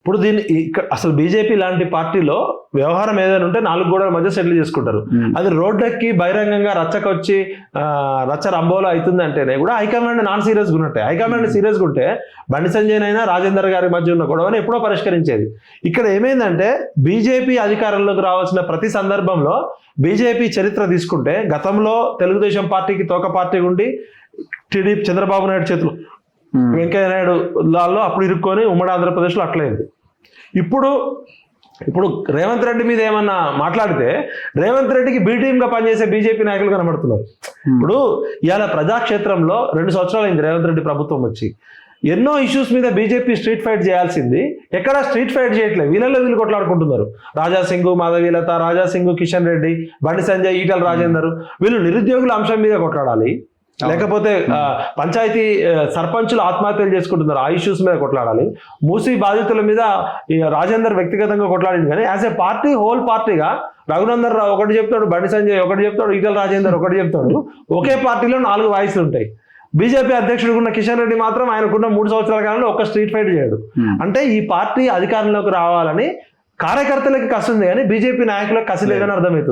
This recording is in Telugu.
ఇప్పుడు దీన్ని అసలు బీజేపీ లాంటి పార్టీలో వ్యవహారం ఏదైనా ఉంటే 4 గోడల మధ్య సెటిల్ చేసుకుంటారు. అది రోడ్డెక్కి బహిరంగంగా రచ్చకొచ్చి రచ్చ రంబోలో అవుతుంది అంటేనే కూడా హైకమాండ్ నాన్ సీరియస్గా ఉన్నట్టే. హైకమాండ్ సీరియస్గా ఉంటే బండి సంజయ్ అయినా రాజేందర్ గారి మధ్య ఉన్న గొడవని ఎప్పుడో పరిష్కరించేది. ఇక్కడ ఏమైందంటే బీజేపీ అధికారంలోకి రావాల్సిన ప్రతి సందర్భంలో బీజేపీ చరిత్ర తీసుకుంటే గతంలో తెలుగుదేశం పార్టీకి తోక పార్టీ ఉండి టీడీపీ చంద్రబాబు నాయుడు చేతులు వెంకయ్య నాయుడు లాల్లో అప్పుడు ఇరుక్కొని ఉమ్మడి ఆంధ్రప్రదేశ్లో అట్లయింది. ఇప్పుడు రేవంత్ రెడ్డి మీద ఏమన్నా మాట్లాడితే రేవంత్ రెడ్డికి బి టీమ్గా పనిచేసే బీజేపీ నాయకులు కనబడుతున్నారు. ఇప్పుడు ఇవాళ ప్రజాక్షేత్రంలో 2 సంవత్సరాలు అయింది రేవంత్ రెడ్డి ప్రభుత్వం వచ్చి. ఎన్నో ఇష్యూస్ మీద బీజేపీ స్ట్రీట్ ఫైట్ చేయాల్సింది ఎక్కడ స్ట్రీట్ ఫైట్ చేయట్లేదు. వీళ్ళు కొట్లాడుకుంటున్నారు. రాజాసింగ్, మాధవీలత, రాజాసింగ్, కిషన్ రెడ్డి, బండి సంజయ్, ఈటల రాజేందర్ వీళ్ళు నిరుద్యోగుల అంశం మీద కొట్లాడాలి, లేకపోతే పంచాయతీ సర్పంచులు ఆత్మహత్యలు చేసుకుంటున్నారు ఆ ఇష్యూస్ మీద కొట్లాడాలి, మూసీ బాధితుల మీద రాజేందర్ వ్యక్తిగతంగా కొట్లాడింది. కానీ యాజ్ ఏ పార్టీ హోల్ పార్టీగా రఘునందన్ రావు ఒకటి చెప్తాడు, బండి సంజయ్ ఒకటి చెప్తాడు, ఈటల రాజేందర్ ఒకటి చెప్తాడు. ఒకే పార్టీలో 4 వాయిస్లు ఉంటాయి. బీజేపీ అధ్యక్షుడు ఉన్న కిషన్ రెడ్డి మాత్రం ఆయనకున్న 3 సంవత్సరాల కాలంలో ఒక్క స్ట్రీట్ ఫైట్ చేయడు. అంటే ఈ పార్టీ అధికారంలోకి రావాలని కార్యకర్తలకి కసి ఉంది కానీ బీజేపీ నాయకులకు కసి లేదని అర్థమవుతుంది.